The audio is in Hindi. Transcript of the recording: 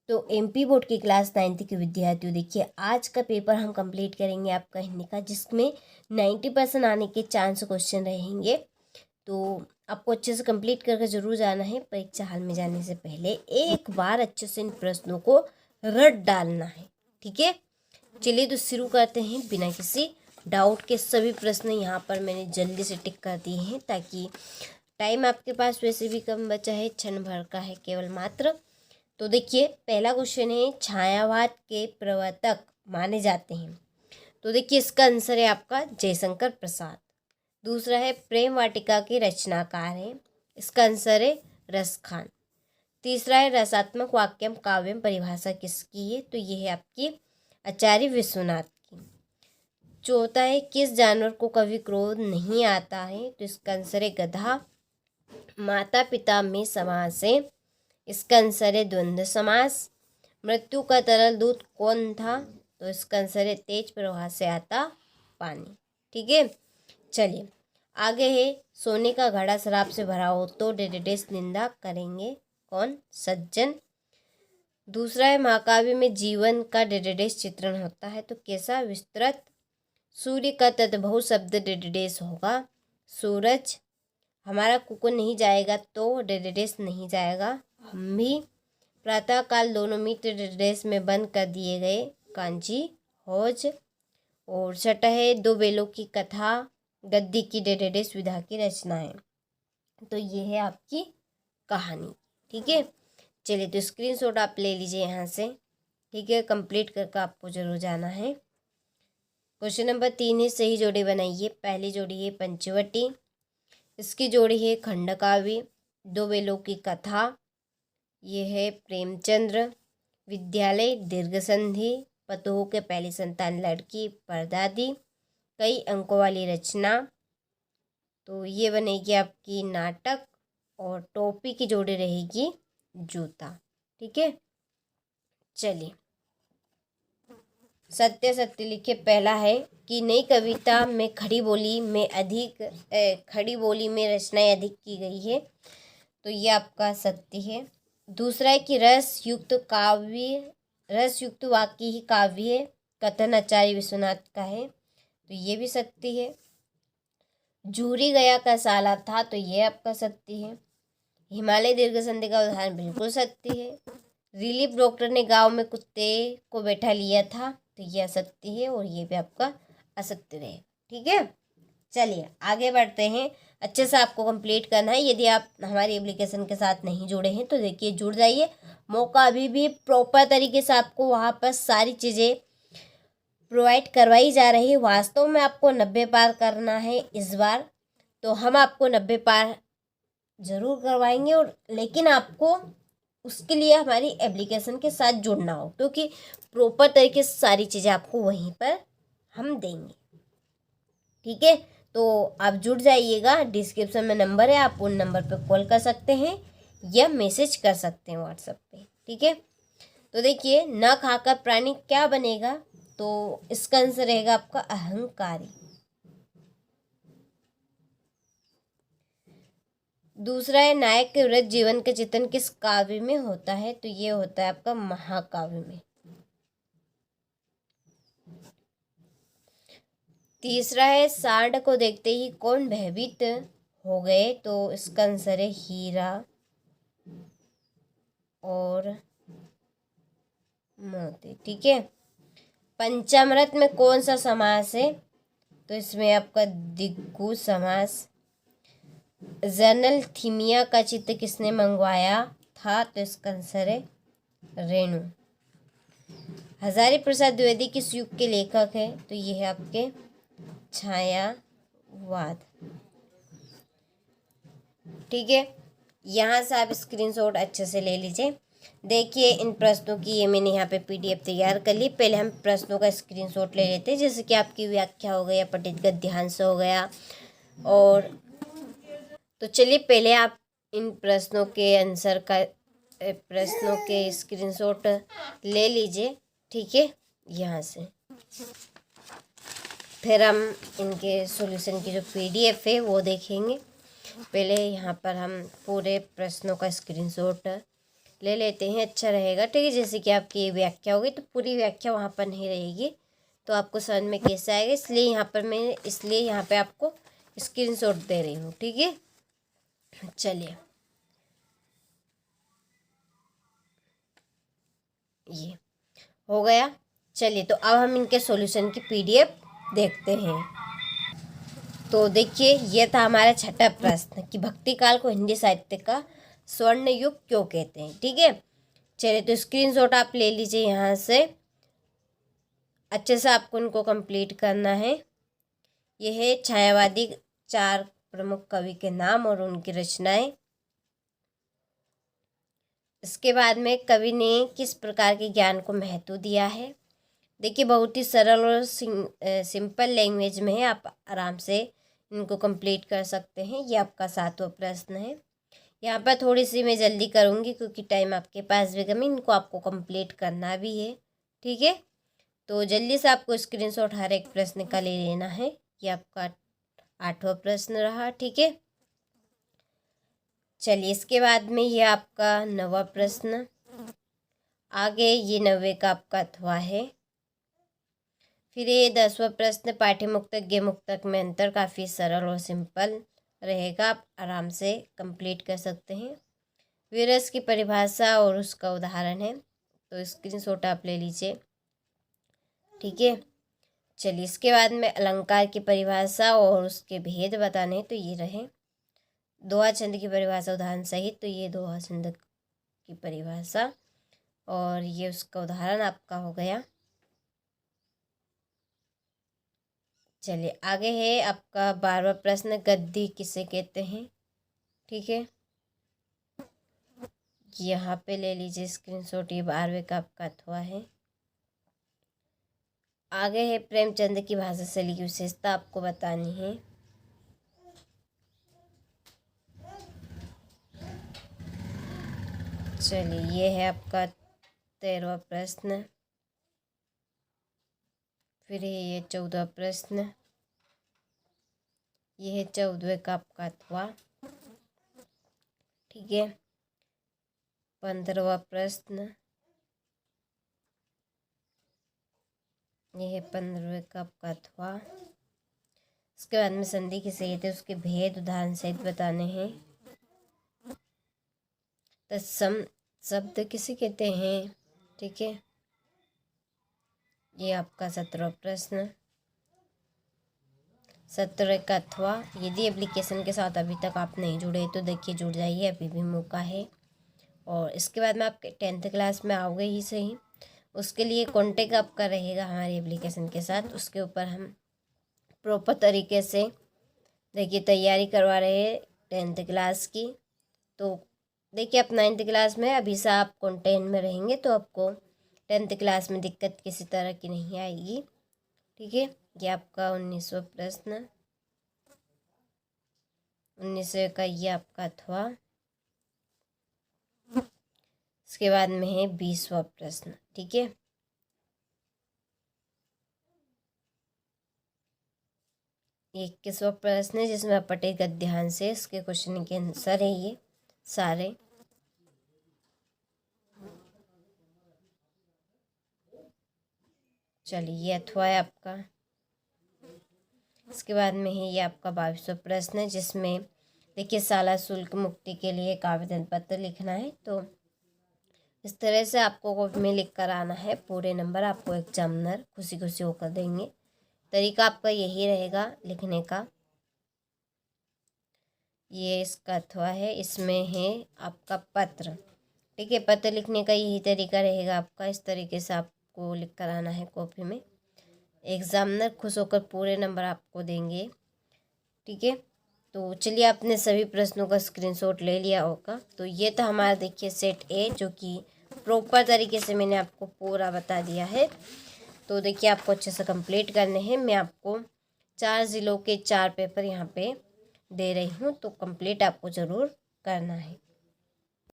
तो एमपी बोर्ड की क्लास 9th के विद्यार्थियों, देखिए आज का पेपर हम कंप्लीट करेंगे आपका हिंदी का, जिसमें 90% आने के चांस क्वेश्चन रहेंगे। तो आपको अच्छे से कंप्लीट करके जरूर जाना है। परीक्षा हॉल में जाने से पहले एक बार अच्छे से इन प्रश्नों को रट डालना है, ठीक है। चलिए तो शुरू करते हैं बिना किसी डाउट के। सभी प्रश्न यहाँ पर मैंने जल्दी से टिक कर दिए हैं, ताकि टाइम आपके पास वैसे भी कम बचा है, क्षण भर का है केवल मात्र। तो देखिए पहला क्वेश्चन है, छायावाद के प्रवर्तक माने जाते हैं। तो देखिए इसका आंसर है आपका जयशंकर प्रसाद। दूसरा है, प्रेम वाटिका के रचनाकार हैं। इसका आंसर है रस खान। तीसरा है, रसात्मक वाक्यम काव्यम परिभाषा किसकी है? तो ये है आपकी आचार्य विश्वनाथ की। चौथा है, किस जानवर को कभी क्रोध नहीं आता है? तो इसका आंसर है गधा। माता पिता में समास है। इसका आंसर है द्वंद्व समास। मृत्यु का तरल दूत कौन था? तो इसका आंसर है तेज प्रवाह से आता पानी, ठीक है। चलिए आगे है, सोने का घड़ा शराब से भरा हो तो डेडेडेस निंदा करेंगे कौन? सज्जन। दूसरा है, महाकाव्य में जीवन का डेडेडेस चित्रण होता है तो कैसा? विस्तृत। सूर्य का तद्भव शब्द डेडेडेस होगा सूरज। हमारा कुकुर नहीं जाएगा तो डेडेडेस नहीं जाएगा हम भी। प्रातःकाल दोनों मित्र डेडेडेस में बंद कर दिए गए कांची हौज। और छठा है, दो बेलों की कथा गद्दी की डेडेडेस विधा की रचना है। तो ये है आपकी कहानी, ठीक है। चलिए तो स्क्रीनशॉट आप ले लीजिए यहाँ से, ठीक है। कंप्लीट करके आपको जरूर जाना है। क्वेश्चन नंबर 3 है, सही जोड़ी बनाइए। पहली जोड़ी है पंचवटी, इसकी जोड़ी है खंडकाव्य। दो बेलों की कथा, ये है प्रेमचंद्र। विद्यालय दीर्घ संधि, पतोह के पहली संतान लड़की परदादी। कई अंकों वाली रचना, तो ये बनेगी आपकी नाटक। और टोपी की जोड़ी रहेगी जूता, ठीक है। चलिए सत्य सत्य लिखे। पहला है कि नई कविता में खड़ी बोली में रचनाएं अधिक की गई है, तो ये आपका सत्य है। दूसरा है कि रस युक्त वाक्य ही काव्य है, कथन आचार्य विश्वनाथ का है, तो ये भी सत्य है। जूरी गया का साला था, तो ये आपका सत्य है। हिमालय दीर्घ संधि का उदाहरण बिल्कुल सत्य है। रिलीफ डॉक्टर ने गांव में कुत्ते को बैठा लिया था, तो ये असत्य है और ये भी आपका असत्य रहे, ठीक है। चलिए आगे बढ़ते हैं। अच्छे से आपको कंप्लीट करना है। यदि आप हमारी एप्लीकेशन के साथ नहीं जुड़े हैं तो देखिए जुड़ जाइए। मौका अभी भी प्रॉपर तरीके से आपको वहाँ पर सारी चीज़ें प्रोवाइड करवाई जा रही है। वास्तव में आपको 90 पार करना है इस बार, तो हम आपको 90 पार ज़रूर करवाएंगे। और लेकिन आपको उसके लिए हमारी एप्लीकेशन के साथ जुड़ना हो, क्योंकि प्रॉपर तरीके से सारी चीज़ें आपको वहीं पर हम देंगे, ठीक है। तो आप जुड़ जाइएगा। डिस्क्रिप्शन में नंबर है, आप उन नंबर पर कॉल कर सकते हैं या मैसेज कर सकते हैं व्हाट्सएप पे, ठीक है। तो देखिए, न खाकर प्राणी क्या बनेगा? तो इसका आंसर रहेगा आपका अहंकारी। दूसरा है, नायक के वृत्त जीवन के चित्रण किस काव्य में होता है? तो ये होता है आपका महाकाव्य में। तीसरा है, सांड को देखते ही कौन भयभीत हो गए? तो इसका आंसर है हीरा और मोती, ठीक है। पंचामृत में कौन सा समास है? तो इसमें आपका दिग्गु समास। जर्नल थीमिया का चित्र किसने मंगवाया था? तो इसका आंसर है रेणु। हजारी प्रसाद द्विवेदी किस युग के लेखक है? तो ये है आपके छायावाद, ठीक है। यहाँ से आप स्क्रीनशॉट अच्छे से ले लीजिए। देखिए इन प्रश्नों की ये मैंने यहाँ पे PDF तैयार कर ली। पहले हम प्रश्नों का स्क्रीनशॉट ले लेते हैं, जैसे कि आपकी व्याख्या हो गया, पठित गद्यांश हो गया। और तो चलिए पहले आप इन प्रश्नों के स्क्रीनशॉट ले लीजिए, ठीक है, यहाँ से। फिर हम इनके सॉल्यूशन की जो PDF है वो देखेंगे। पहले यहाँ पर हम पूरे प्रश्नों का स्क्रीनशॉट ले लेते हैं, अच्छा रहेगा। ठीक है, जैसे कि आपकी ये व्याख्या होगी तो पूरी व्याख्या वहाँ पर नहीं रहेगी, तो आपको समझ में कैसे आएगा, इसलिए यहाँ पे आपको स्क्रीनशॉट दे रही हूँ। ठीक है, चलिए ये हो गया। चलिए तो अब हम इनके सॉल्यूशन की पीडीएफ देखते हैं। तो देखिए, ये था हमारा छठा प्रश्न कि भक्ति काल को हिंदी साहित्य का स्वर्ण युग क्यों कहते हैं। ठीक है, चलिए तो स्क्रीनशॉट आप ले लीजिए यहाँ से, अच्छे से आपको इनको कंप्लीट करना है। यह है छायावादी 4 प्रमुख कवि के नाम और उनकी रचनाएं। इसके बाद में कवि ने किस प्रकार के ज्ञान को महत्व दिया है। देखिए, बहुत ही सरल और सिंपल लैंग्वेज में है, आप आराम से इनको कंप्लीट कर सकते हैं। ये आपका 7वां प्रश्न है। यहाँ पर थोड़ी सी मैं जल्दी करूँगी क्योंकि टाइम आपके पास भी कम है, इनको आपको कंप्लीट करना भी है। ठीक है, तो जल्दी से आपको स्क्रीनशॉट हर एक प्रश्न का ले लेना है। ये आपका 8वां प्रश्न रहा। ठीक है, चलिए इसके बाद में ये आपका 9वां प्रश्न। आगे ये 9वें का आपका अथवा है। फिर ये 10वां प्रश्न पाठ्य मुक्तक गद्य मुक्तक में अंतर, काफ़ी सरल और सिंपल रहेगा, आप आराम से कंप्लीट कर सकते हैं। विरस की परिभाषा और उसका उदाहरण है, तो स्क्रीनशॉट आप ले लीजिए। ठीक है, चलिए इसके बाद में अलंकार की परिभाषा और उसके भेद बताने हैं, तो ये रहे। दोहा छंद की परिभाषा उदाहरण सहित, तो ये दोहा छंद की परिभाषा और ये उसका उदाहरण आपका हो गया। चलिए आगे है आपका 12वां प्रश्न, गद्य किसे कहते हैं। ठीक है, यहाँ पे ले लीजिए स्क्रीनशॉट, ये 12वें का आपका अथवा है। आगे है प्रेमचंद की भाषा शैली की विशेषता आपको बतानी है। चलिए ये है आपका 13वां प्रश्न। फिर है ये 14वां प्रश्न। ये है 14वें का आपका अथवा। ठीक है, 15वां प्रश्न। ये है 15वें का आपका अथवा। इसके बाद में संधि किसे कहते हैं, उसके भेद उदाहरण सहित बताने हैं। तत्सम शब्द किसे कहते हैं। ठीक है, ये आपका 17वां प्रश्न। 17वें का अथवा। यदि एप्लीकेशन के साथ अभी तक आप नहीं जुड़े तो देखिए जुड़ जाइए, अभी भी मौका है। और इसके बाद में आप 10th क्लास में आओगे ही सही, उसके लिए कॉन्टेक्ट आपका रहेगा हमारी एप्लीकेशन के साथ। उसके ऊपर हम प्रॉपर तरीके से देखिए तैयारी करवा रहे हैं 10th क्लास की। तो देखिए आप 9th क्लास में अभी से आप कंटेंट में रहेंगे तो आपको 10th क्लास में दिक्कत किसी तरह की नहीं आएगी। ठीक है, ये आपका 19वां प्रश्न। 19वें का ये आपका अथवा। इसके बाद में है 20वां प्रश्न। ठीक है, ये 21वां प्रश्न है जिसमें आप पढ़ेगा ध्यान से, इसके क्वेश्चन के आंसर है ये सारे। चलिए ये अथवा है आपका। इसके बाद में है ये आपका 22वां प्रश्न है जिसमें देखिए शाला शुल्क मुक्ति के लिए एक आवेदन पत्र लिखना है। तो इस तरह से आपको कॉपी में लिख कर आना है, पूरे नंबर आपको एग्जामिनर खुशी खुशी होकर देंगे। तरीका आपका यही रहेगा लिखने का। ये इसका अथवा है, इसमें है आपका पत्र। ठीक है, पत्र लिखने का यही तरीका रहेगा आपका, इस तरीके से आपको लिख कर आना है कॉपी में। एग्जामिनर खुश होकर पूरे नंबर आपको देंगे। ठीक है, तो चलिए आपने सभी प्रश्नों का स्क्रीनशॉट ले लिया होगा। तो ये था हमारा देखिए सेट ए, जो कि प्रॉपर तरीके से मैंने आपको पूरा बता दिया है। तो देखिए आपको अच्छे से कंप्लीट करने हैं। मैं आपको 4 ज़िलों के 4 पेपर यहाँ पे दे रही हूँ, तो कंप्लीट आपको ज़रूर करना है।